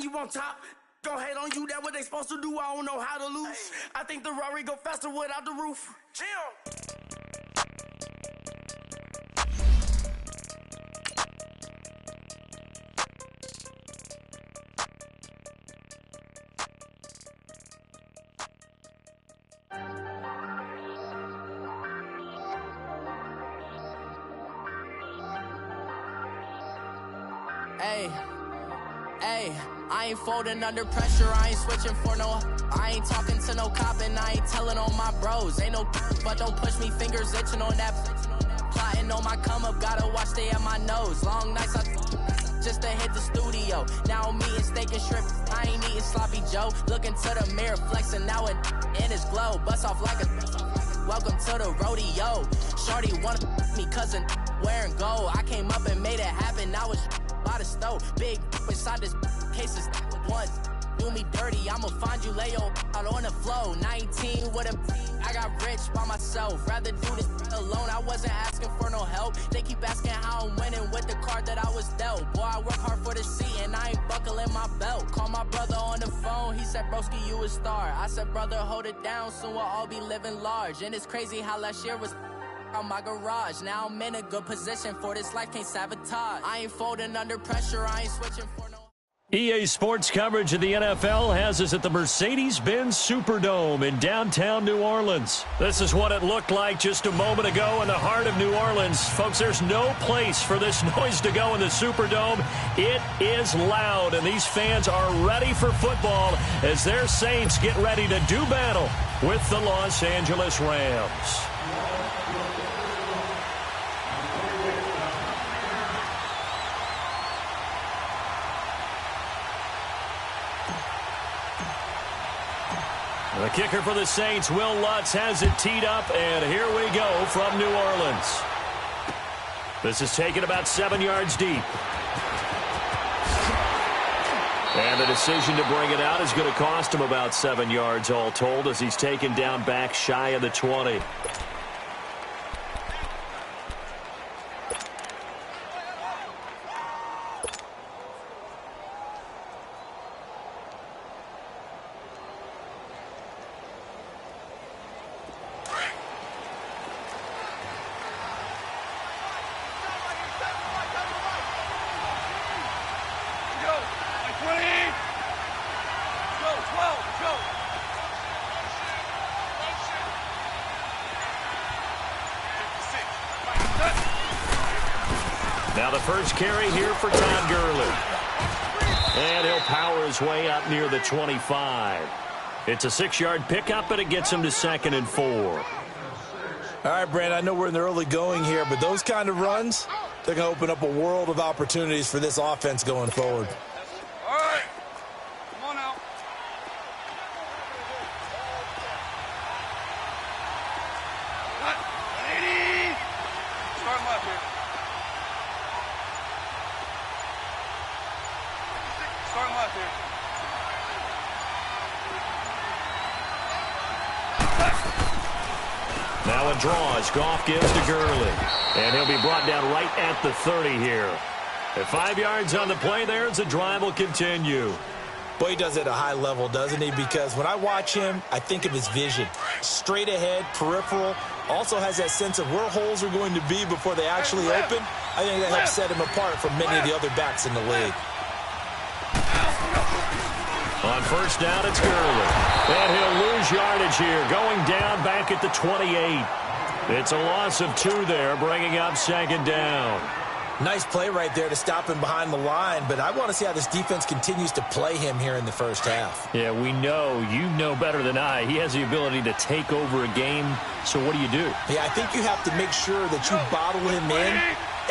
when you on top. Gon' hate on you, that what they supposed to do, I don't know how to lose. I think the Rari go faster without the roof. Jim! Hey, I ain't folding under pressure, I ain't switching for no. I ain't talking to no cop and I ain't telling on my bros. Ain't no but don't push me, fingers itching on that. Plotting on my come up, gotta watch stay at my nose. Long nights just to hit the studio. Now I'm eating steak and shrimp, I ain't eating sloppy Joe. Looking to the mirror, flexing now and in his glow. Bust off like a welcome to the rodeo. Shorty wanna me cousin wearing gold. I came up and made it happen, I was by the stove. Big inside this cases once. Do me dirty, I'ma find you lay out on the flow. 19 with a I got rich by myself. Rather do this alone, I wasn't asking for no help. They keep asking how I'm winning with the card that I was dealt. Boy, I work hard for the seat and I ain't buckling my belt. Call my brother on the phone, he said, broski, you a star. I said, brother, hold it down, soon we'll all be living large. And it's crazy how last year was on my garage. Now I'm in a good position for this life, can't sabotage. I ain't folding under pressure, I ain't switching for no. EA Sports coverage of the NFL has us at the Mercedes-Benz Superdome in downtown New Orleans. This is what it looked like just a moment ago in the heart of New Orleans. Folks, there's no place for this noise to go in the Superdome. It is loud, and these fans are ready for football as their Saints get ready to do battle with the Los Angeles Rams. The kicker for the Saints, Will Lutz, has it teed up, and here we go from New Orleans. This is taken about 7 yards deep. And the decision to bring it out is going to cost him about 7 yards all told as he's taken down back shy of the 20. Now the first carry here for Todd Gurley. And he'll power his way up near the 25. It's a 6-yard pickup, and it gets him to 2nd and 4. All right, Brand, I know we're in the early going here, but those kind of runs, they're going to open up a world of opportunities for this offense going forward. All right. Come on out. Start left here. Start left here. Now a draw as Goff gives to Gurley. And he'll be brought down right at the 30 here. At 5 yards on the play there as the drive will continue. Boy, he does it at a high level, doesn't he? Because when I watch him, I think of his vision. Straight ahead, peripheral. Also has that sense of where holes are going to be before they actually open. I think that helps set him apart from many of the other backs in the league. On first down, it's Gurley. And he'll lose yardage here, going down back at the 28. It's a loss of 2 there, bringing up 2nd down. Nice play right there to stop him behind the line, but I want to see how this defense continues to play him here in the first half. Yeah, we know. You know better than I. He has the ability to take over a game, so what do? Yeah, I think you have to make sure that you bottle him in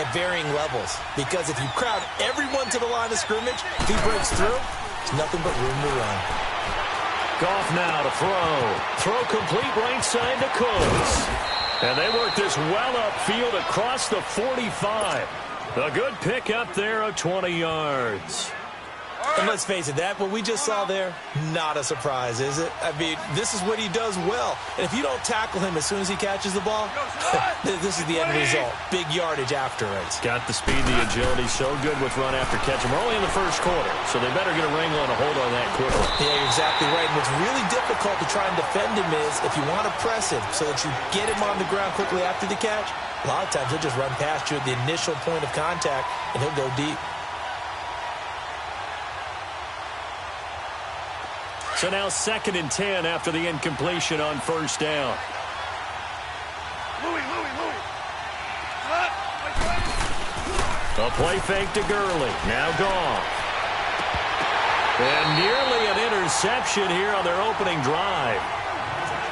at varying levels, because if you crowd everyone to the line of scrimmage, if he breaks through, there's nothing but room to run. Goff now to throw. Throw complete right side to Cooks. And they work this well upfield across the 45. A good pick up there of 20 yards. All And let's face it, what we just saw there, not a surprise, is it? I mean, this is what he does well. And if you don't tackle him as soon as he catches the ball, this is the end result. Big yardage after it. Got the speed, the agility, so good with run after catch. And we're only in the first quarter, so they better get a wrangle and a hold on that quickly. Yeah, you're exactly right. And what's really difficult to try and defend him is if you want to press him so that you get him on the ground quickly after the catch, a lot of times he'll just run past you at the initial point of contact, and he'll go deep. So now 2nd and 10 after the incompletion on first down. Louis. A play fake to Gurley. Now gone. And nearly an interception here on their opening drive.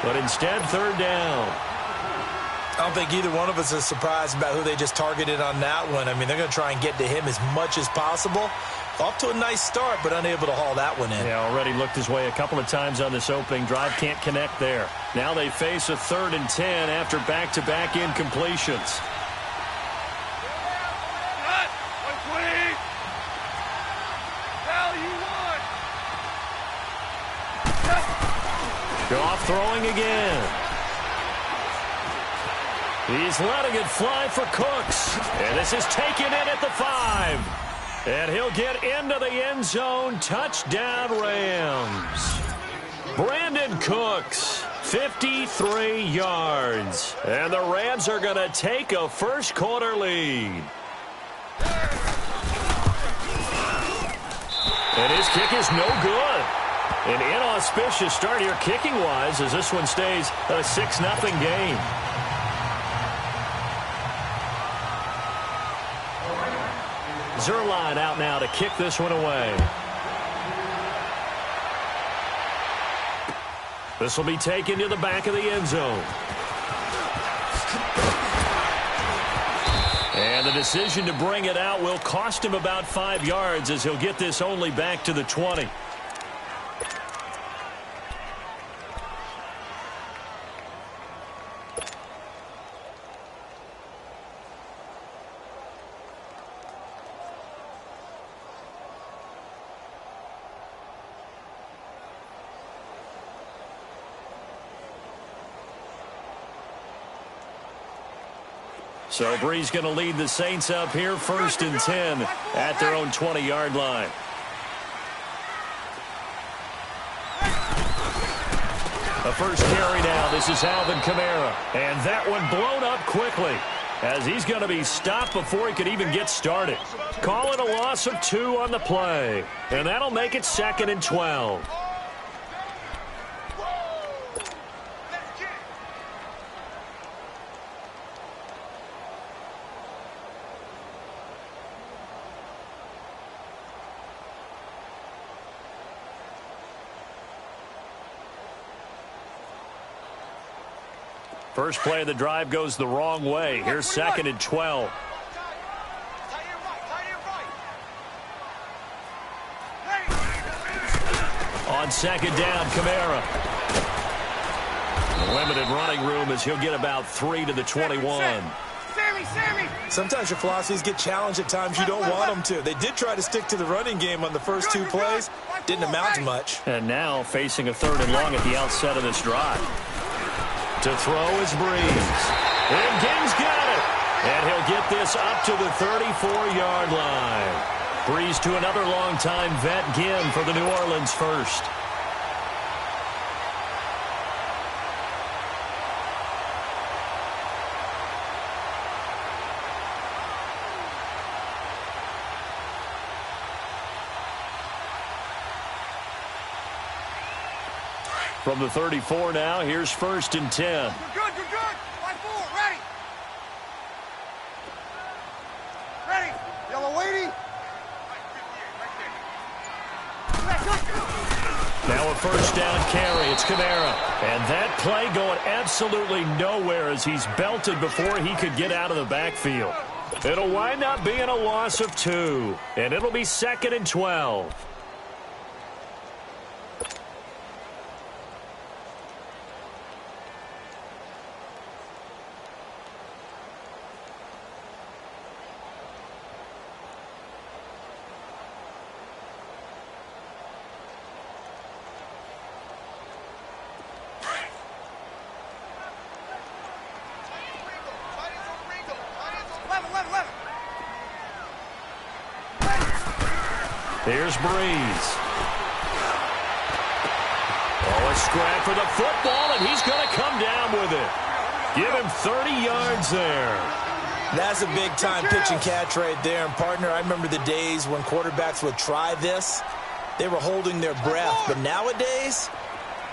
But instead, 3rd down. I don't think either one of us is surprised about who they just targeted on that one. I mean, they're going to try and get to him as much as possible. Off to a nice start, but unable to haul that one in. Yeah, already looked his way a couple of times on this opening drive. Can't connect there. Now they face a 3rd and 10 after back-to-back incompletions. Goff throwing again. He's letting it fly for Cooks. And this is taken in at the 5. And he'll get into the end zone. Touchdown, Rams. Brandon Cooks, 53 yards. And the Rams are going to take a first quarter lead. And his kick is no good. An inauspicious start here kicking-wise as this one stays a 6-0 game. Zerline out now to kick this one away. This will be taken to the back of the end zone. And the decision to bring it out will cost him about 5 yards as he'll get this only back to the 20. So Bree's going to lead the Saints up here 1st and 10 at their own 20-yard line. The first carry now. This is Alvin Kamara. And that one blown up quickly as he's going to be stopped before he could even get started. Call it a loss of 2 on the play. And that'll make it 2nd and 12. First play of the drive goes the wrong way. Here's 2nd and 12. On 2nd down, Kamara. Limited running room as he'll get about 3 to the 21. Sometimes your philosophies get challenged at times you don't want them to. They did try to stick to the running game on the first 2 plays. Didn't amount to much. And now facing a 3rd and long at the outset of this drive. To throw is Breeze. And Ging's got it. And he'll get this up to the 34-yard line. Breeze to another longtime vet, Ginn, for the New Orleans first. From the 34 now, here's 1st and 10. You're good. 5-4, ready. Ready. Yellow waiting. Now a first down carry. It's Kamara. And that play going absolutely nowhere as he's belted before he could get out of the backfield. It'll wind up being a loss of 2. And it'll be 2nd and 12. Here's Breeze. Oh, a scrap for the football, and he's going to come down with it. Give him 30 yards there. That's a big-time pitch and catch right there. And, partner, I remember the days when quarterbacks would try this. They were holding their breath. But nowadays,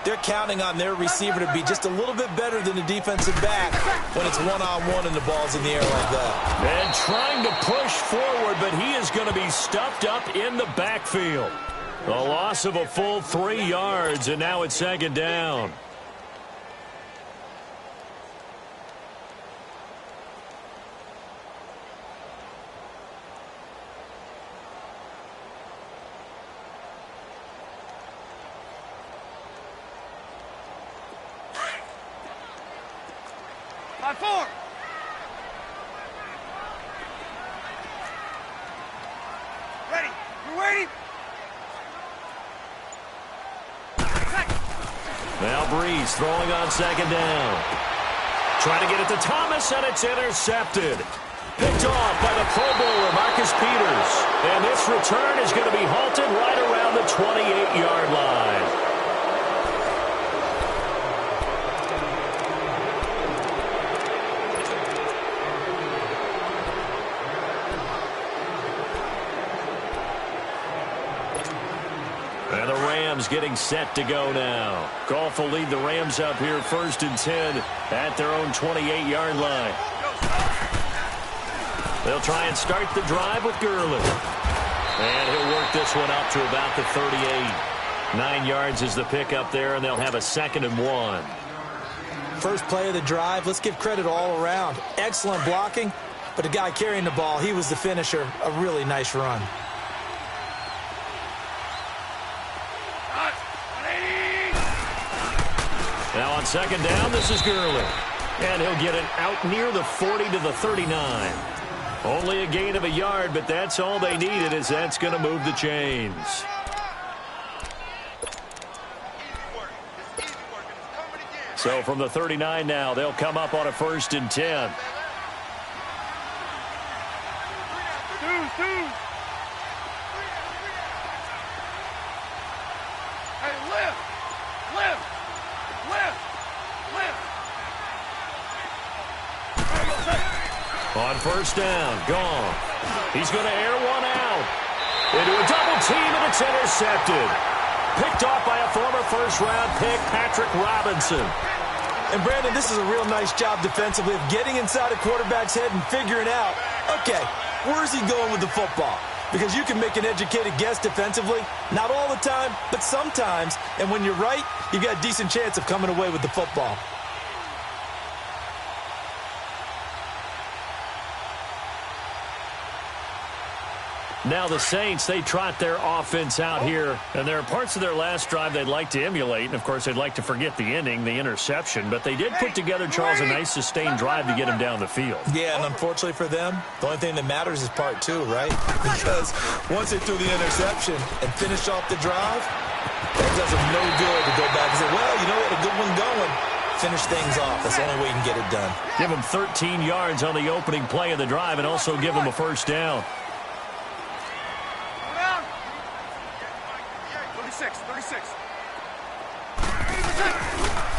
they're counting on their receiver to be just a little bit better than the defensive back when it's one-on-one and the ball's in the air like that. And trying to push forward, but he is going to be stuffed up in the backfield. A loss of a full 3 yards, and now it's second down. Four. Ready. You waiting? Now Breeze throwing on second down. Trying to get it to Thomas, and it's intercepted. Picked off by the Pro Bowler, Marcus Peters. And this return is going to be halted right around the 28-yard line. And the Rams getting set to go now. Goff will lead the Rams up here 1st and 10 at their own 28-yard line. They'll try and start the drive with Gurley. And he'll work this one up to about the 38. 9 yards is the pickup there, and they'll have a 2nd and 1. First play of the drive, let's give credit all around. Excellent blocking, but the guy carrying the ball, he was the finisher. A really nice run. Now on second down, this is Gurley. And he'll get it out near the 40 to the 39. Only a gain of a yard, but that's all they needed, as that's going to move the chains. So from the 39 now, they'll come up on a 1st and 10. On 1st down, gone. He's going to air one out. Into a double team, and it's intercepted. Picked off by a former first-round pick, Patrick Robinson. And, Brandon, this is a real nice job defensively of getting inside a quarterback's head and figuring out, okay, where's he going with the football? Because you can make an educated guess defensively. Not all the time, but sometimes. And when you're right, you've got a decent chance of coming away with the football. Now the Saints, they trot their offense out here, and there are parts of their last drive they'd like to emulate, and of course they'd like to forget the ending, the interception, but they did put together, Charles, a nice sustained drive to get him down the field. Yeah, and unfortunately for them, the only thing that matters is part 2, right? Because once they threw the interception and finished off the drive, that does them no good to go back and say, well, you know what, a good one going. Finish things off. That's the only way you can get it done. Give them 13 yards on the opening play of the drive and also give them a 1st down. 36.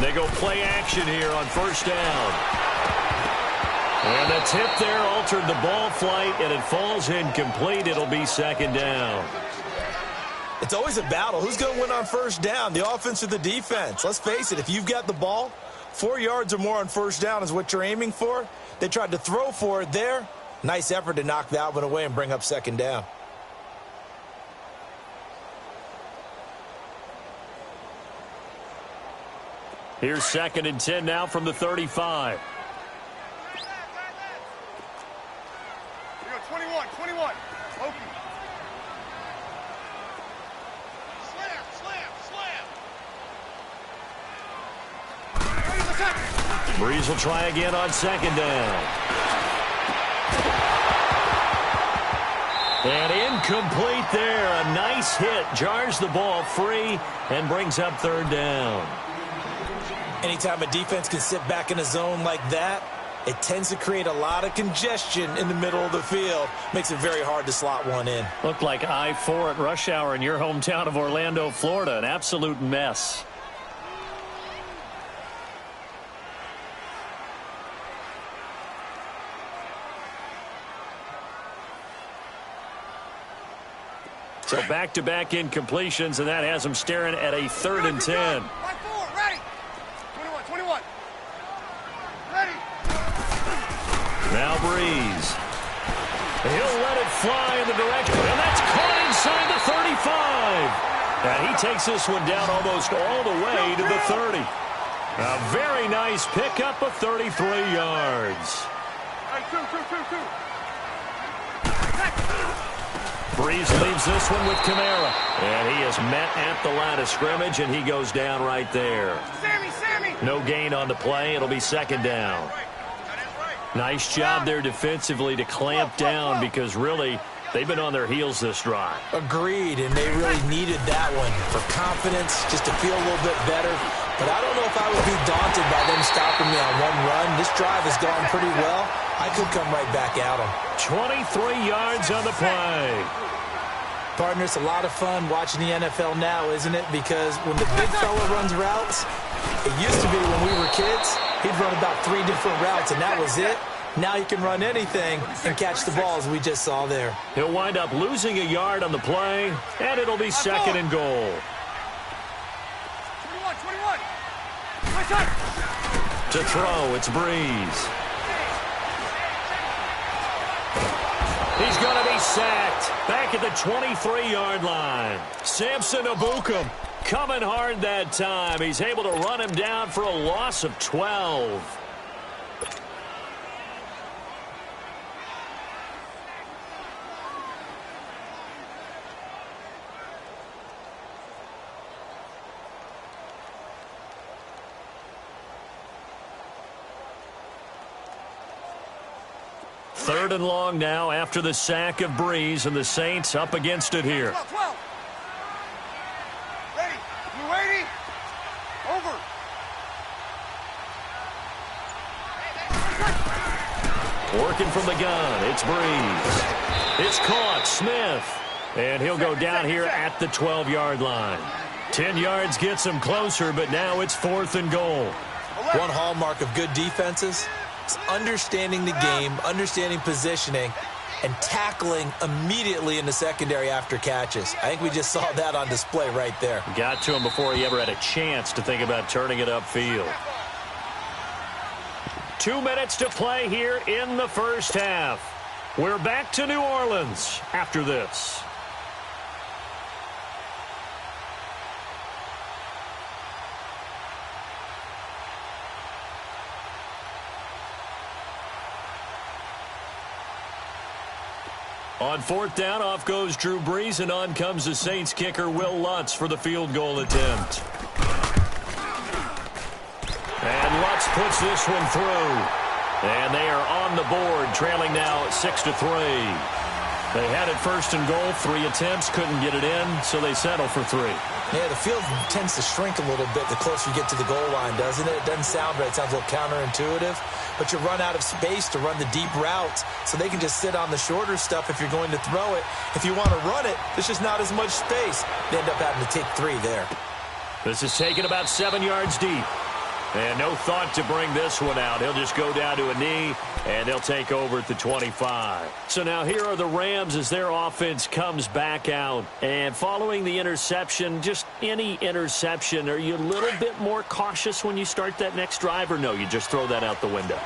They go play action here on 1st down. And the tip there altered the ball flight, and it falls incomplete. It'll be 2nd down. It's always a battle. Who's going to win on 1st down, the offense or the defense? Let's face it, if you've got the ball, 4 yards or more on 1st down is what you're aiming for. They tried to throw for it there. Nice effort to knock that one away and bring up 2nd down. Here's 2nd and 10 now from the 35. 21. Loki. Slam. Breeze will try again on 2nd down. And incomplete there. A nice hit. Jars the ball free and brings up 3rd down. Anytime a defense can sit back in a zone like that it tends to create a lot of congestion in the middle of the field. Makes it very hard to slot one in. Looked like I-4 at rush hour in your hometown of Orlando, Florida. An absolute mess. So back-to-back incompletions, and that has them staring at a 3rd and 10. Line 4, ready. 21. Ready. Now Breeze. He'll let it fly in the direction, and that's caught inside the 35. And he takes this one down almost all the way to the 30. A very nice pickup of 33 yards. Hey, two. Breeze leaves this one with Kamara. And he is met at the line of scrimmage, and he goes down right there. Sammy. No gain on the play. It'll be 2nd down. Nice job there defensively to clamp down because really they've been on their heels this drive. Agreed, and they really needed that one for confidence, just to feel a little bit better. But I don't know if I would be daunted by them stopping me on one run. This drive has gone pretty well. I could come right back at them. 23 yards on the play. Partner, it's a lot of fun watching the NFL now, isn't it? Because when the big fella runs routes, it used to be when we were kids, he'd run about 3 different routes, and that was it. Now he can run anything and catch the ball, as we just saw there. He'll wind up losing a yard on the play, and it'll be 2nd and goal. 21. My time. To throw, it's Breeze. He's going to be sacked back at the 23-yard line. Samson Ebukam coming hard that time. He's able to run him down for a loss of 12. Third and long now after the sack of Breeze, and the Saints up against it here. 12. Ready. You ready? Over. Working from the gun, it's Breeze. It's caught, Smith. And he'll go down here at the 12-yard line. 10 yards gets him closer, but now it's 4th and goal. One hallmark of good defenses is understanding the game, understanding positioning, and tackling immediately in the secondary after catches. I think we just saw that on display right there. Got to him before he ever had a chance to think about turning it upfield. 2 minutes to play here in the first half. We're back to New Orleans after this. On 4th down, off goes Drew Brees, and on comes the Saints kicker, Will Lutz, for the field goal attempt. And Lutz puts this one through. And they are on the board, trailing now 6-3. They had it 1st and goal, 3 attempts, couldn't get it in, so they settle for 3. Yeah, the field tends to shrink a little bit the closer you get to the goal line, doesn't it? It doesn't sound right. It sounds a little counterintuitive. But you run out of space to run the deep routes, so they can just sit on the shorter stuff if you're going to throw it. If you want to run it, there's just not as much space. They end up having to take 3 there. This is taken about 7 yards deep. And no thought to bring this one out. He'll just go down to a knee, and they'll take over at the 25. So now here are the Rams as their offense comes back out. And following the interception, just any interception, are you a little bit more cautious when you start that next drive, or no, you just throw that out the window?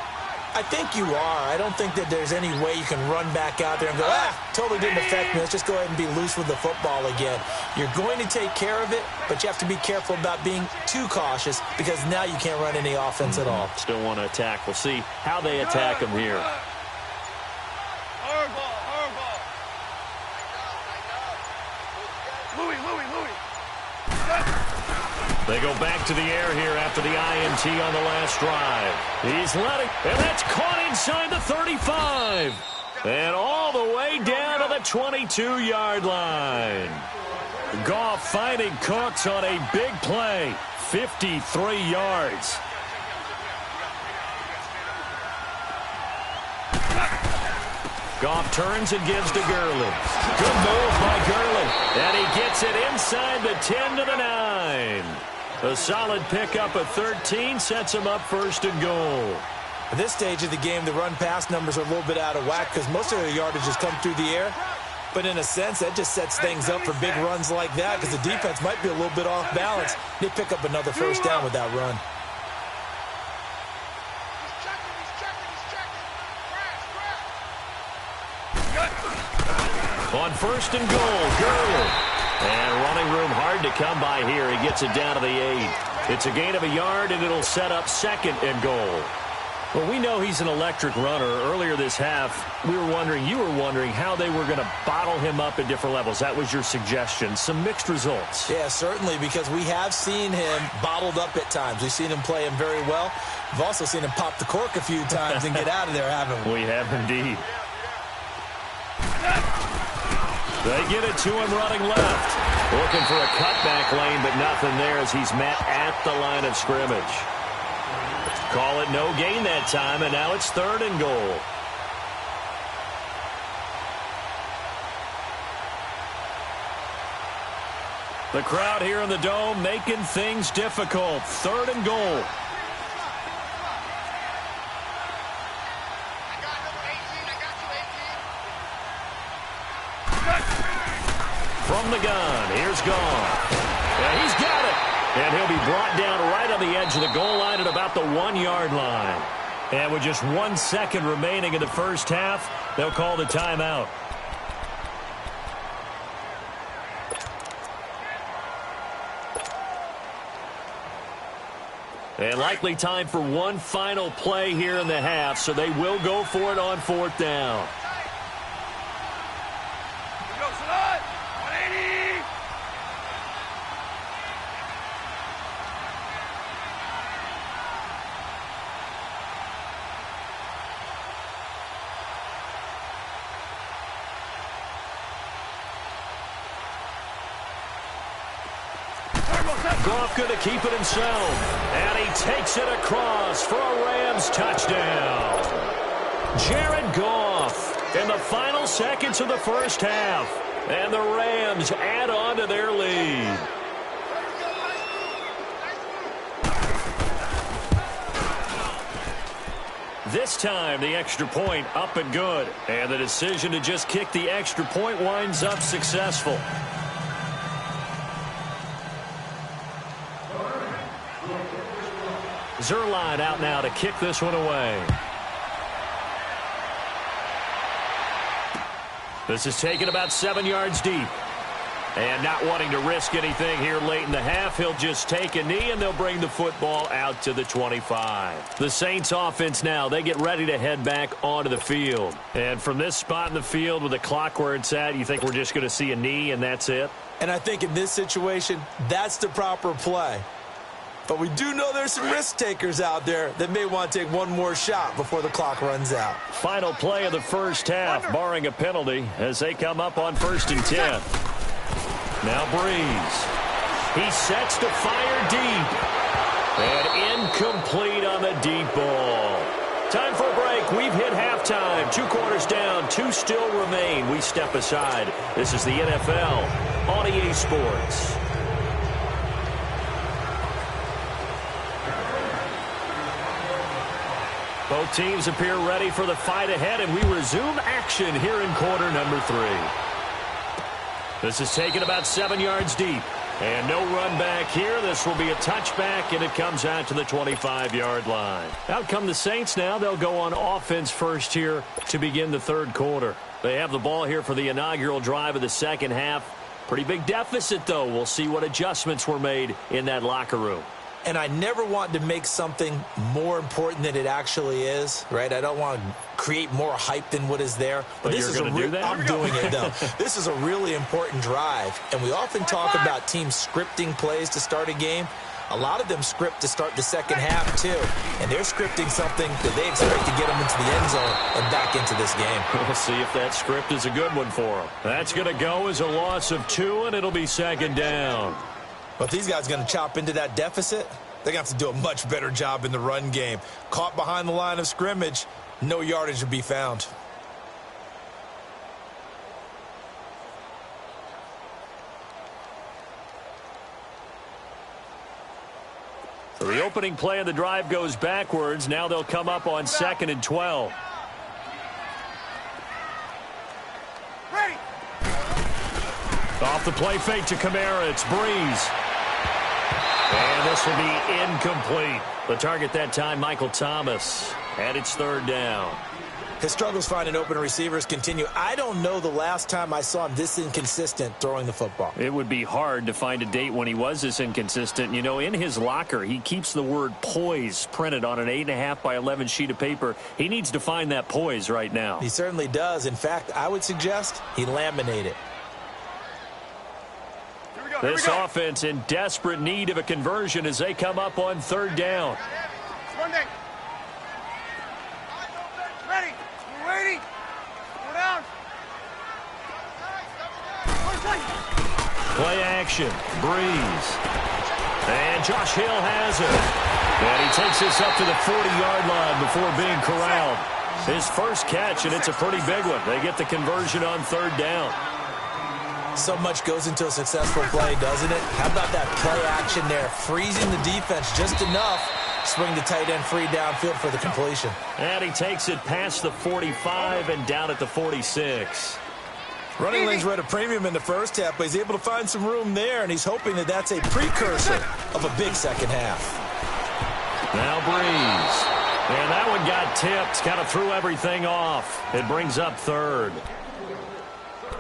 I think you are. I don't think that there's any way you can run back out there and go, totally didn't affect me. Let's just go ahead and be loose with the football again. You're going to take care of it, but you have to be careful about being too cautious because now you can't run any offense at all. Still want to attack. We'll see how they attack him here. They go back to the air here after the INT on the last drive. He's letting, and that's caught inside the 35. And all the way down to the 22-yard line. Goff finding Cooks on a big play. 53 yards. Goff turns and gives to Gurley. Good move by Gurley. And he gets it inside the 10 to the 9. A solid pickup of 13 sets him up first and goal. At this stage of the game, the run-pass numbers are a little bit out of whack because most of their yardage has come through the air. But in a sense, that just sets things up for big runs like that because the defense might be a little bit off balance. They pick up another first down with that run. On first and goal, Gurley. And running room hard to come by here. He gets it down to the 8. It's a gain of a yard, and it'll set up second and goal. Well, we know he's an electric runner. Earlier this half, you were wondering how they were going to bottle him up at different levels. That was your suggestion. Some mixed results. Yeah, certainly, because we have seen him bottled up at times. We've seen him play him very well. We've also seen him pop the cork a few times and get out of there, haven't we? We have indeed. They get it to him running left. Looking for a cutback lane, but nothing there as he's met at the line of scrimmage. Call it no gain that time, and now it's third and goal. The crowd here in the Dome making things difficult. Third and goal. From the gun, here's Goff. And he's got it. And he'll be brought down right on the edge of the goal line at about the 1-yard line. And with just 1 second remaining in the first half, they'll call the timeout. And likely time for one final play here in the half, so they will go for it on fourth down. Goff going to keep it himself. And he takes it across for a Rams touchdown. Jared Goff in the final seconds of the first half. And the Rams add on to their lead. This time, the extra point up and good. And the decision to just kick the extra point winds up successful. Zerline out now to kick this one away. This is taken about 7 yards deep. And not wanting to risk anything here late in the half, he'll just take a knee and they'll bring the football out to the 25. The Saints offense now, they get ready to head back onto the field. And from this spot in the field with the clock where it's at, you think we're just going to see a knee and that's it? And I think in this situation, that's the proper play. But we do know there's some risk takers out there that may want to take one more shot before the clock runs out. Final play of the first half, barring a penalty, as they come up on 1st and 10. Now Breeze. He sets to fire deep. And incomplete on the deep ball. Time for a break. We've hit halftime. 2 quarters down. 2 still remain. We step aside. This is the NFL on EA Sports. Both teams appear ready for the fight ahead, and we resume action here in quarter number 3. This is taken about 7 yards deep. And no run back here. This will be a touchback, and it comes out to the 25-yard line. Out come the Saints now. They'll go on offense first here to begin the third quarter. They have the ball here for the inaugural drive of the second half. Pretty big deficit, though. We'll see what adjustments were made in that locker room. And I never want to make something more important than it actually is, right? I don't want to create more hype than what is there. But this is going to do that? I'm doing it, though. This is a really important drive. And we often talk about teams scripting plays to start a game. A lot of them script to start the second half, too. And they're scripting something that they expect to get them into the end zone and back into this game. We'll see if that script is a good one for them. That's going to go as a loss of 2, and it'll be second down. But if these guys are going to chop into that deficit, they're going to have to do a much better job in the run game. Caught behind the line of scrimmage, no yardage to be found. The opening play of the drive goes backwards. Now they'll come up on 2nd and 12. Ready. Off the play fake to Kamara. It's Breeze. And this will be incomplete. The target that time, Michael Thomas. And it's 3rd down. His struggles finding open receivers continue. I don't know the last time I saw him this inconsistent throwing the football. It would be hard to find a date when he was this inconsistent. You know, in his locker, he keeps the word poise printed on an 8.5 by 11 sheet of paper. He needs to find that poise right now. He certainly does. In fact, I would suggest he laminate it. This offense in desperate need of a conversion as they come up on 3rd down. Monday. Ready. We're waiting. We're down. Play action. Breeze. And Josh Hill has it. And he takes this up to the 40-yard line before being corralled. His first catch, and it's a pretty big one. They get the conversion on 3rd down. So much goes into a successful play, doesn't it? How about that play action there? Freezing the defense just enough. Swing the tight end free downfield for the completion. And he takes it past the 45 and down at the 46. Running lanes were at a premium in the first half, but he's able to find some room there, and he's hoping that that's a precursor of a big second half. Now Breeze. And that one got tipped, kind of threw everything off. It brings up 3rd.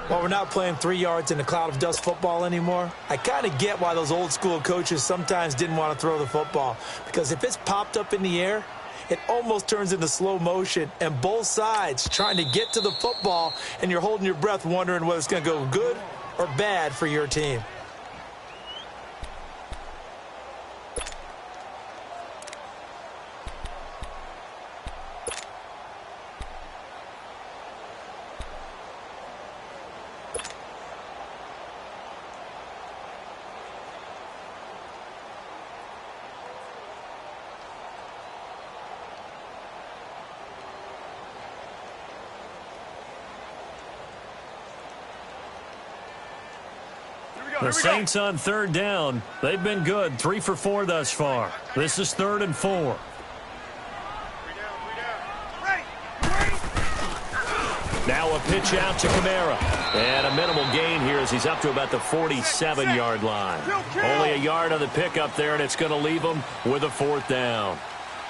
While we're not playing 3 yards in a cloud of dust football anymore, I kind of get why those old school coaches sometimes didn't want to throw the football. Because if it's popped up in the air, it almost turns into slow motion, and both sides trying to get to the football, and you're holding your breath wondering whether it's going to go good or bad for your team. The Saints on 3rd down. They've been good. 3 for 4 thus far. This is 3rd and 4. Now a pitch out to Kamara. And a minimal gain here as he's up to about the 47-yard line. Only a yard on the pickup there, and it's going to leave him with a 4th down.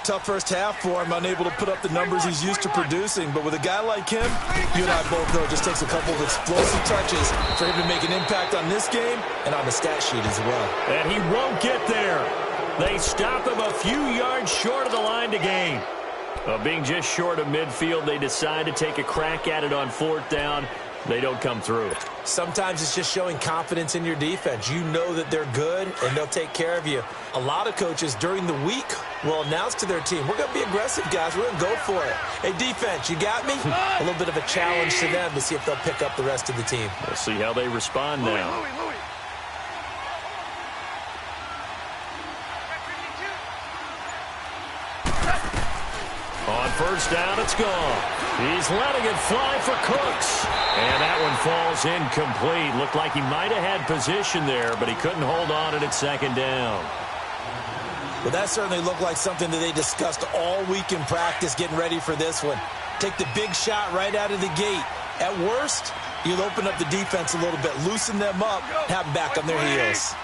Tough first half for him, unable to put up the numbers he's used to producing. But with a guy like him, you and I both know it just takes a couple of explosive touches for him to make an impact on this game and on the stat sheet as well. And he won't get there. They stop him a few yards short of the line to gain. Being just short of midfield, they decide to take a crack at it on 4th down. They don't come through. Sometimes it's just showing confidence in your defense. You know that they're good, and they'll take care of you. A lot of coaches during the week will announce to their team, we're going to be aggressive, guys. We're going to go for it. Hey, defense, you got me? A little bit of a challenge to them to see if they'll pick up the rest of the team. We'll see how they respond now. On 1st down, it's gone. He's letting it fly for Cooks. And that one falls incomplete. Looked like he might have had position there, but he couldn't hold on it at 2nd down. Well, that certainly looked like something that they discussed all week in practice getting ready for this one. Take the big shot right out of the gate. At worst, you'll open up the defense a little bit, loosen them up, have them back on their heels.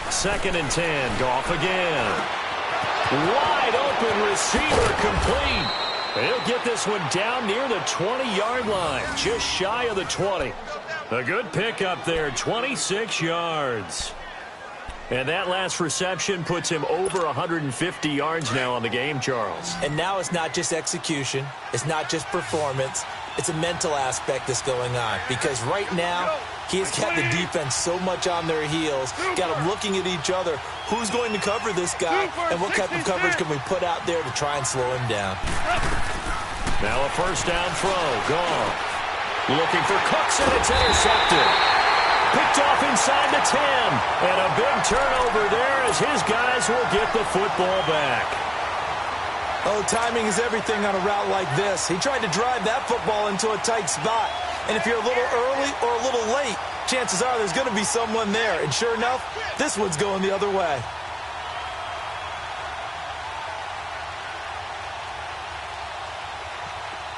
2nd and 10. Goff again. Wide open receiver complete. He'll get this one down near the 20-yard line, just shy of the 20. A good pickup there, 26 yards. And that last reception puts him over 150 yards now on the game, Charles. And now it's not just execution. It's not just performance. It's a mental aspect that's going on. Because right now, he's got the defense so much on their heels, got them looking at each other. Who's going to cover this guy, and what type of coverage can we put out there to try and slow him down? Now a 1st down throw. Gone. Looking for Cooks, and it's intercepted. Picked off inside the 10. And a big turnover there as his guys will get the football back. Oh, timing is everything on a route like this. He tried to drive that football into a tight spot. And if you're a little early or a little late, chances are there's going to be someone there. And sure enough, this one's going the other way.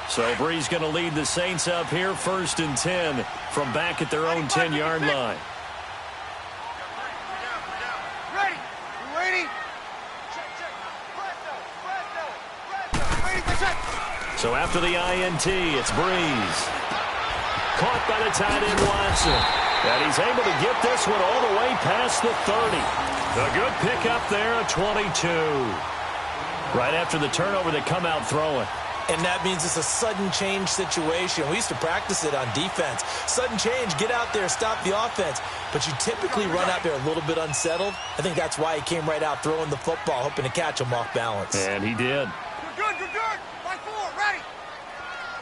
So Bree's going to lead the Saints up here, 1st and 10 from back at their own 10-yard line. Ready. You waiting? So after the INT, it's Breeze. Caught by the tight end Watson. And he's able to get this one all the way past the 30. A good pickup there, a 22. Right after the turnover, they come out throwing. And that means it's a sudden change situation. We used to practice it on defense. Sudden change, get out there, stop the offense. But you typically run out there a little bit unsettled. I think that's why he came right out throwing the football, hoping to catch him off balance. And he did. You're good. By 4, ready.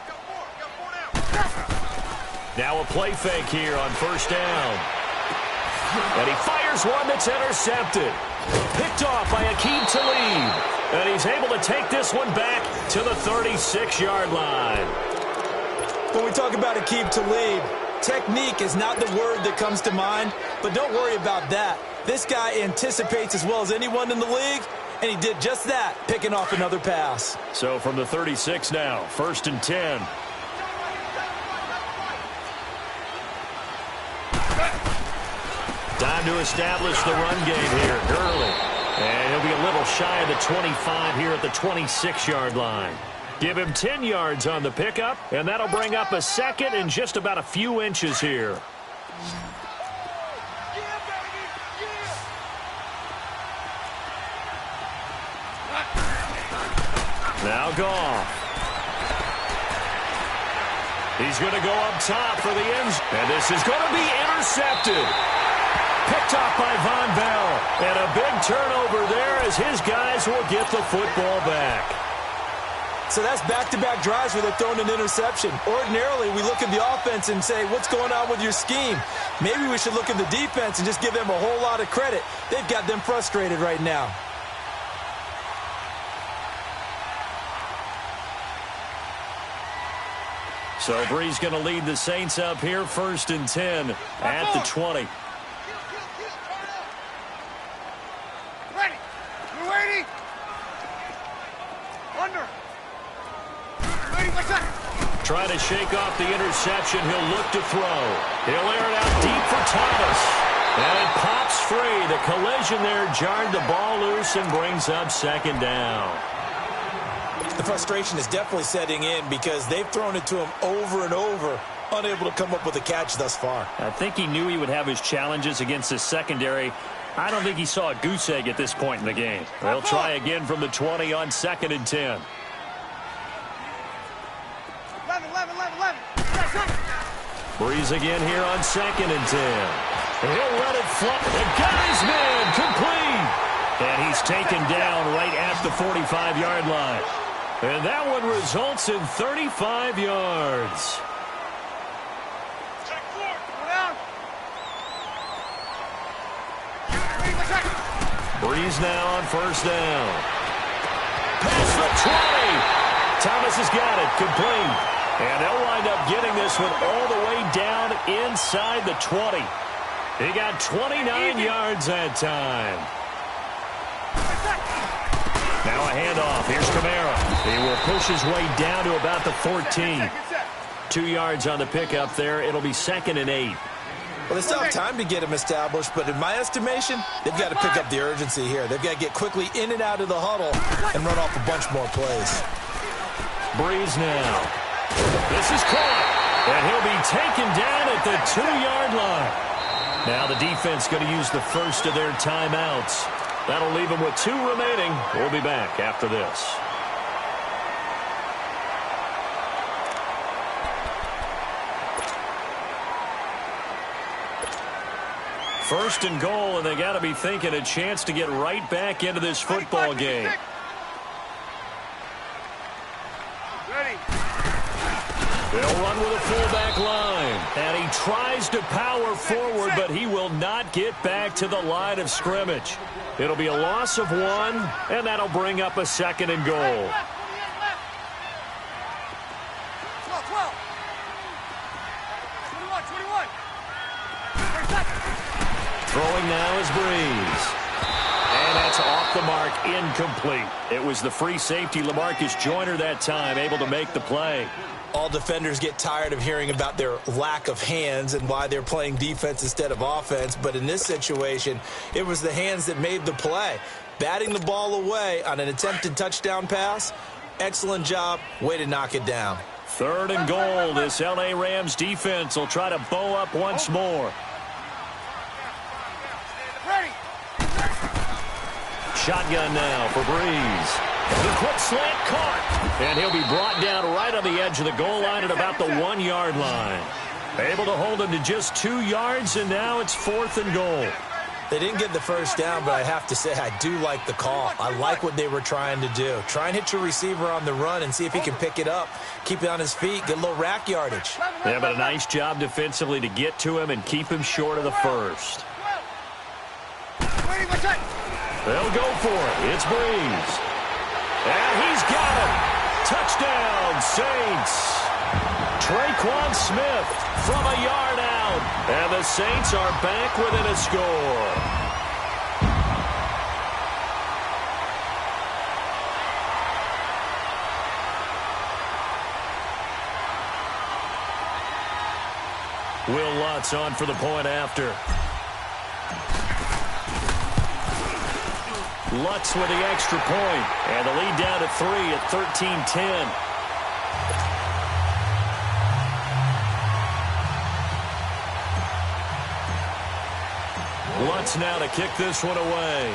Got 4 now. Now a play fake here on 1st down. And he fires one that's intercepted. Picked off by Aqib Talib. And he's able to take this one back to the 36-yard line. When we talk about Aqib Talib, technique is not the word that comes to mind, but don't worry about that. This guy anticipates as well as anyone in the league, and he did just that, picking off another pass. So from the 36 now, 1st and 10. Time to establish the run game here early. And he'll be a little shy of the 25 here at the 26-yard line. Give him 10 yards on the pickup, and that'll bring up a 2nd and just about a few inches here. Now Goff. He's going to go up top for the end. And this is going to be intercepted. Picked off by Von Bell. And a big turnover there as his guys will get the football back. So that's back-to-back drives where they're throwing an interception. Ordinarily, we look at the offense and say, what's going on with your scheme? Maybe we should look at the defense and just give them a whole lot of credit. They've got them frustrated right now. So Bree's going to lead the Saints up here, 1st and 10 at the 20. Ready. You waiting? Under. Waiting by 2nd. Trying to shake off the interception. He'll look to throw. He'll air it out deep for Thomas. And it pops free. The collision there jarred the ball loose and brings up 2nd down. The frustration is definitely setting in because they've thrown it to him over and over, unable to come up with a catch thus far. I think he knew he would have his challenges against his secondary. I don't think he saw a goose egg at this point in the game. They'll try again from the 20 on 2nd and 10. 11. Breeze again here on 2nd and 10. He'll let it fly. And got his man complete. And he's taken down right at the 45-yard line. And that one results in 35 yards. Check 4. Go down. Ready by 2nd. Breeze now on 1st down. Past the 20. Thomas has got it. Complete. And they'll wind up getting this one all the way down inside the 20. He got 29 yards that time. Now a handoff. Here's Kamara. He will push his way down to about the 14. 2 yards on the pickup there. It'll be 2nd and 8. Well, they still have time to get him established, but in my estimation, they've got to pick up the urgency here. They've got to get quickly in and out of the huddle and run off a bunch more plays. Breeze now. This is caught. And he'll be taken down at the 2-yard line. Now the defense going to use the first of their timeouts. That'll leave them with 2 remaining. We'll be back after this. First and goal, and they got to be thinking a chance to get right back into this football game. Ready. They'll run with a fullback line. And he tries to power forward, but he will not get back to the line of scrimmage. It'll be a loss of 1, and that'll bring up a 2nd and goal. Throwing now is Breeze. And that's off the mark, incomplete. It was the free safety, LaMarcus Joyner, that time, able to make the play. All defenders get tired of hearing about their lack of hands and why they're playing defense instead of offense. But in this situation, it was the hands that made the play. Batting the ball away on an attempted touchdown pass, excellent job. Way to knock it down. 3rd and goal. This L.A. Rams defense will try to bow up once more. Shotgun now for Breeze. The quick slant caught. And he'll be brought down right on the edge of the goal line at about the 1-yard line. Able to hold him to just 2 yards, and now it's 4th and goal. They didn't get the first down, but I have to say I do like the call. I like what they were trying to do. Try and hit your receiver on the run and see if he can pick it up. Keep it on his feet, get a little rack yardage. Yeah, but a nice job defensively to get to him and keep him short of the first. They'll go for it. It's Breeze. And he's got him. Touchdown, Saints. Traquan Smith from a yard out. And the Saints are back within a score. Will Lutz on for the point after. Lutz with the extra point. And the lead down to 3 at 13-10. Lutz now to kick this one away.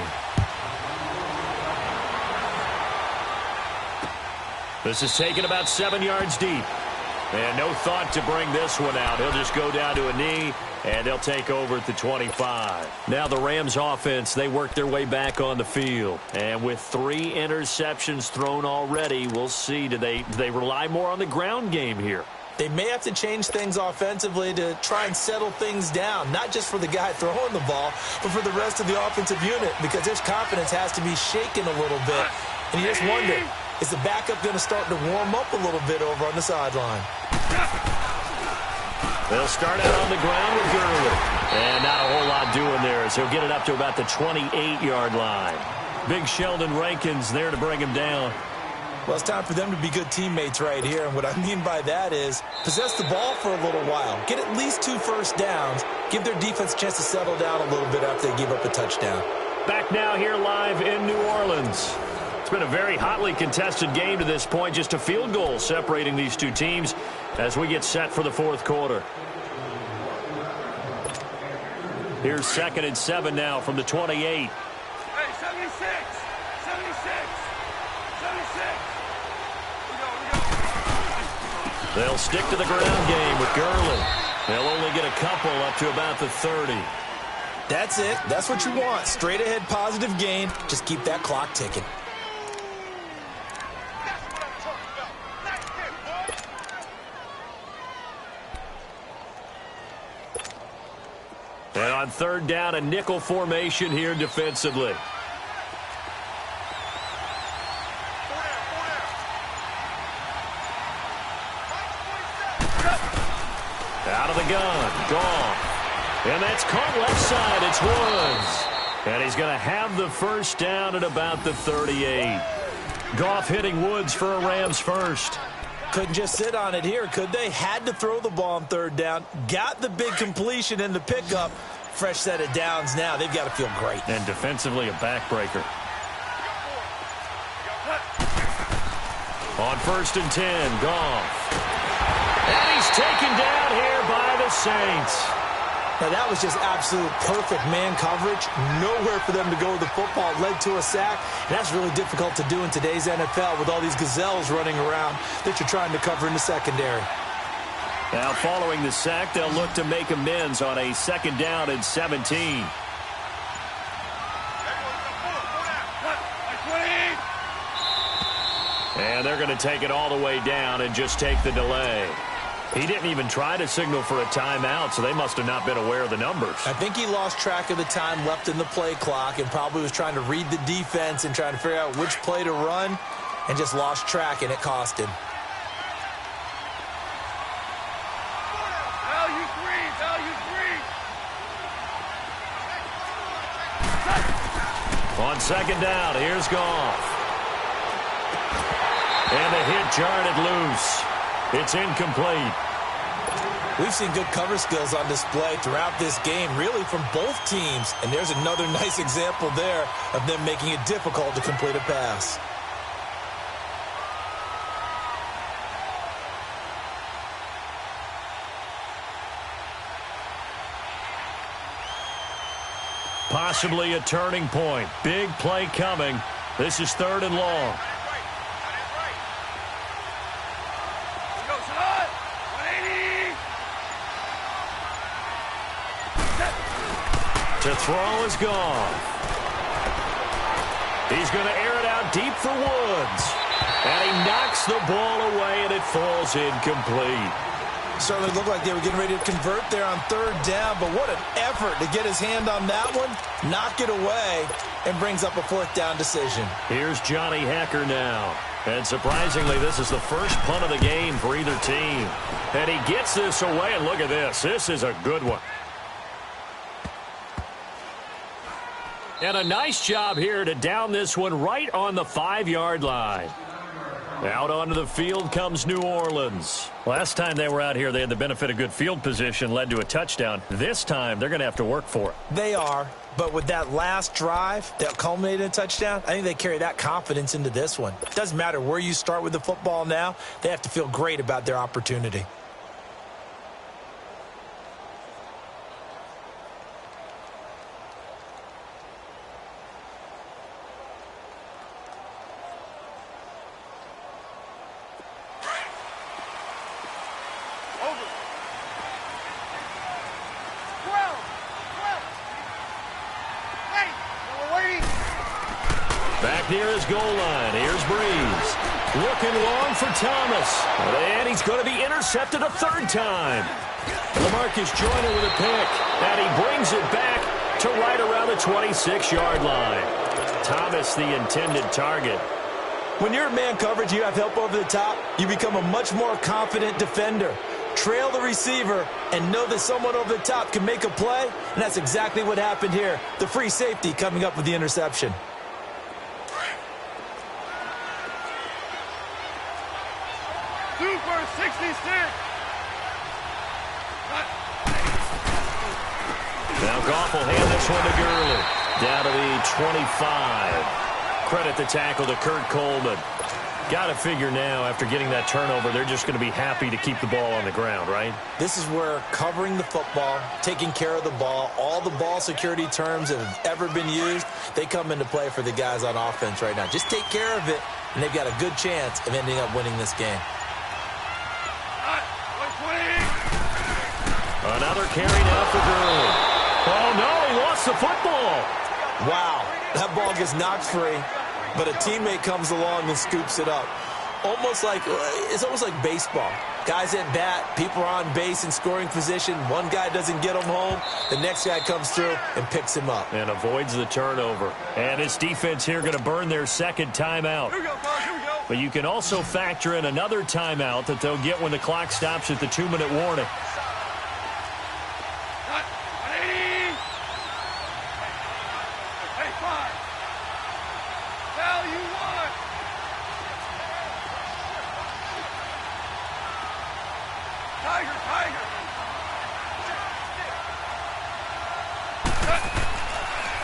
This is taken about 7 yards deep. And no thought to bring this one out. He'll just go down to a knee, and they'll take over at the 25. Now the Rams offense, they work their way back on the field. And with 3 interceptions thrown already, we'll see. Do they rely more on the ground game here? They may have to change things offensively to try and settle things down, not just for the guy throwing the ball, but for the rest of the offensive unit, because his confidence has to be shaken a little bit. And you just wonder, is the backup going to start to warm up a little bit over on the sideline? They'll start out on the ground with Gurley. And not a whole lot doing there, as he'll get it up to about the 28-yard line. Big Sheldon Rankins there to bring him down. Well, it's time for them to be good teammates right here. And what I mean by that is possess the ball for a little while. Get at least 2 first downs. Give their defense a chance to settle down a little bit after they give up a touchdown. Back now here live in New Orleans. It's been a very hotly contested game to this point. Just a field goal separating these two teams as we get set for the 4th quarter. Here's 2nd and 7 now from the 28. Hey, 76! 76! 76! They'll stick to the ground game with Gurley. They'll only get a couple up to about the 30. That's it. That's what you want. Straight ahead positive gain. Just keep that clock ticking. And on 3rd down, a nickel formation here defensively. Out of the gun, Goff. And that's caught left side. It's Woods. And he's going to have the first down at about the 38. Goff hitting Woods for a Rams first. Couldn't just sit on it here, could they? Had to throw the ball on 3rd down. Got the big completion in the pickup. Fresh set of downs now. They've got to feel great. And defensively, a backbreaker. On 1st and 10, Goff. And he's taken down here by the Saints. Now, that was just absolute perfect man coverage. Nowhere for them to go with the football. Led to a sack. And that's really difficult to do in today's NFL with all these gazelles running around that you're trying to cover in the secondary. Now, following the sack, they'll look to make amends on a 2nd down and 17. And they're going to take it all the way down and just take the delay. He didn't even try to signal for a timeout, so they must have not been aware of the numbers. I think he lost track of the time left in the play clock and probably was trying to read the defense and trying to figure out which play to run and just lost track, and it cost him. On second down, here's Goff. And the hit jarred it loose. It's incomplete. We've seen good cover skills on display throughout this game, really from both teams. And there's another nice example there of them making it difficult to complete a pass. Possibly a turning point. Big play coming. This is 3rd and long. To throw is gone. He's going to air it out deep for Woods. And he knocks the ball away, and it falls incomplete. Certainly looked like they were getting ready to convert there on 3rd down, but what an effort to get his hand on that one, knock it away, and brings up a 4th down decision. Here's Johnny Hacker now. And surprisingly, this is the first punt of the game for either team. And he gets this away, and look at this. This is a good one. And a nice job here to down this one right on the 5-yard line. Out onto the field comes New Orleans. Last time they were out here, they had the benefit of good field position, led to a touchdown. This time, they're going to have to work for it. They are, but with that last drive that culminated in a touchdown, I think they carry that confidence into this one. It doesn't matter where you start with the football now. They have to feel great about their opportunity. Near his goal line. Here's Breeze. Looking long for Thomas. And he's going to be intercepted a 3rd time. LaMarcus Joyner with a pick. And he brings it back to right around the 26-yard line. Thomas, the intended target. When you're in man coverage, you have help over the top, you become a much more confident defender. Trail the receiver and know that someone over the top can make a play. And that's exactly what happened here. The free safety coming up with the interception. Super 66. Now Goff will hand this one to Gurley. Down to the 25. Credit the tackle to Kurt Coleman. Got to figure now, after getting that turnover, they're just going to be happy to keep the ball on the ground, right? This is where covering the football, taking care of the ball, all the ball security terms that have ever been used, they come into play for the guys on offense right now. Just take care of it, and they've got a good chance of ending up winning this game. Another carry now for Gurley. Oh, no, he lost the football. Wow, that ball gets knocked free, but a teammate comes along and scoops it up. It's almost like baseball. Guys at bat, people are on base in scoring position. One guy doesn't get him home. The next guy comes through and picks him up. And avoids the turnover. And this defense here going to burn their 2nd timeout. Here we go, guys, here we go. But you can also factor in another timeout that they'll get when the clock stops at the 2-minute warning.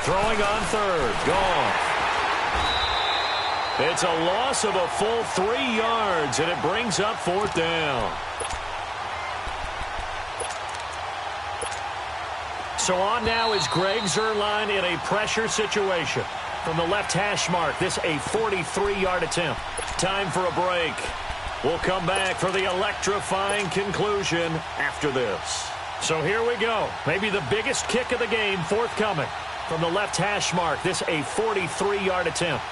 Throwing on 3rd. Gone. It's a loss of a full 3 yards, and it brings up 4th down. So on now is Greg Zuerlein in a pressure situation. From the left hash mark, this a 43-yard attempt. Time for a break. We'll come back for the electrifying conclusion after this. So here we go. Maybe the biggest kick of the game forthcoming. From the left hash mark, this a 43-yard attempt.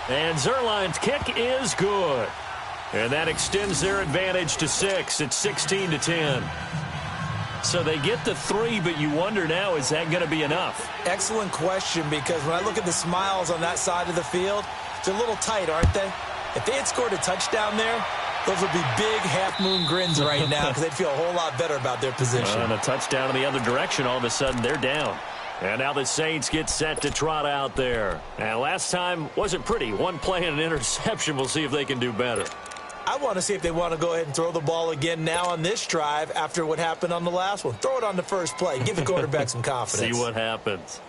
And Zerline's kick is good. And that extends their advantage to 6. It's 16-10. So they get the 3, but you wonder now, is that going to be enough? Excellent question, because when I look at the smiles on that side of the field, they're a little tight, aren't they? If they had scored a touchdown there, those would be big half-moon grins right now because they'd feel a whole lot better about their position. And a touchdown in the other direction, all of a sudden they're down. And now the Saints get set to trot out there. And last time wasn't pretty. One play and an interception. We'll see if they can do better. I want to see if they want to go ahead and throw the ball again now on this drive after what happened on the last one. Throw it on the first play. Give the quarterback some confidence. See what happens.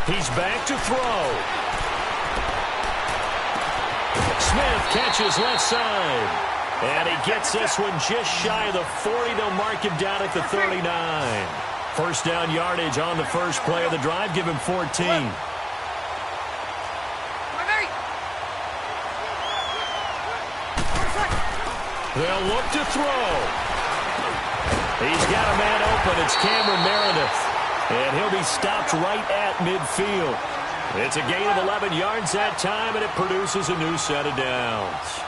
He's back to throw. Smith catches left side. And he gets this one just shy of the 40. They'll mark him down at the 39. First down yardage on the first play of the drive. Give him 14. They'll look to throw. He's got a man open. It's Cameron Meredith. And he'll be stopped right at midfield. It's a gain of 11 yards that time, and it produces a new set of downs.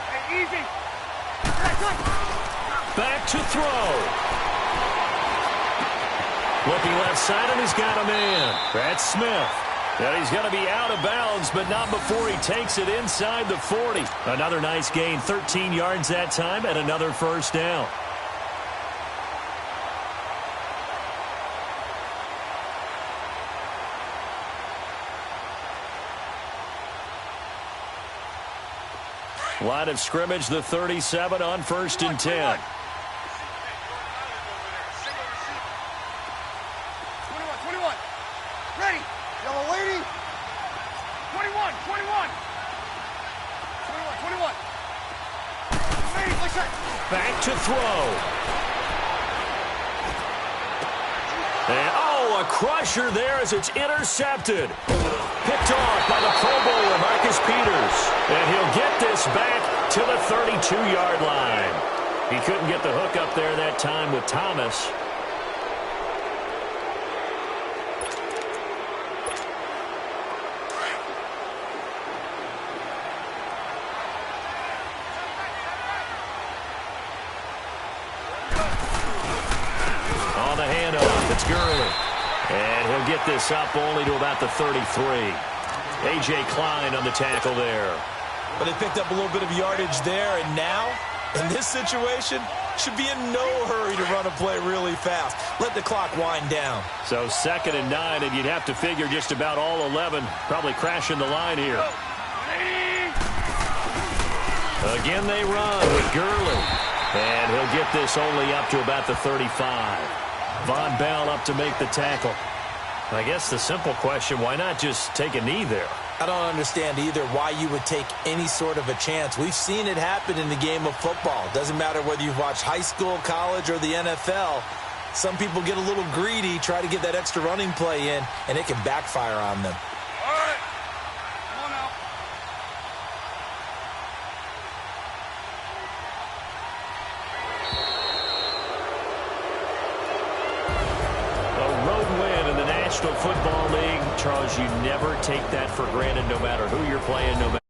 Hey, easy. Back to throw. Looking left side, and he's got a man. That's Smith. And he's going to be out of bounds, but not before he takes it inside the 40. Another nice gain, 13 yards that time, and another first down. Line of scrimmage, the 37 on 1st and 10. 21. Ready. Yellow lady. 21. 21. Lady, push it. Back to throw. And, oh, a crusher there as it's intercepted. Picked off by the Pro Bowler, Marcus Peters. And he'll get this back to the 32-yard line. He couldn't get the hook up there that time with Thomas. On the handoff, it's Gurley. And he'll get this up only to about the 33. A.J. Klein on the tackle there. But they picked up a little bit of yardage there, and now, in this situation, should be in no hurry to run a play really fast. Let the clock wind down. So 2nd and 9, and you'd have to figure just about all 11 probably crashing the line here. Again, they run with Gurley. And he'll get this only up to about the 35. Von Bell up to make the tackle. I guess the simple question, why not just take a knee there? I don't understand either why you would take any sort of a chance. We've seen it happen in the game of football. Doesn't matter whether you've watched high school, college, or the NFL. Some people get a little greedy, try to get that extra running play in, and it can backfire on them. All right. Come on now. A road win in the National Football League. Charles, you never take that for granted no matter who you're playing, no matter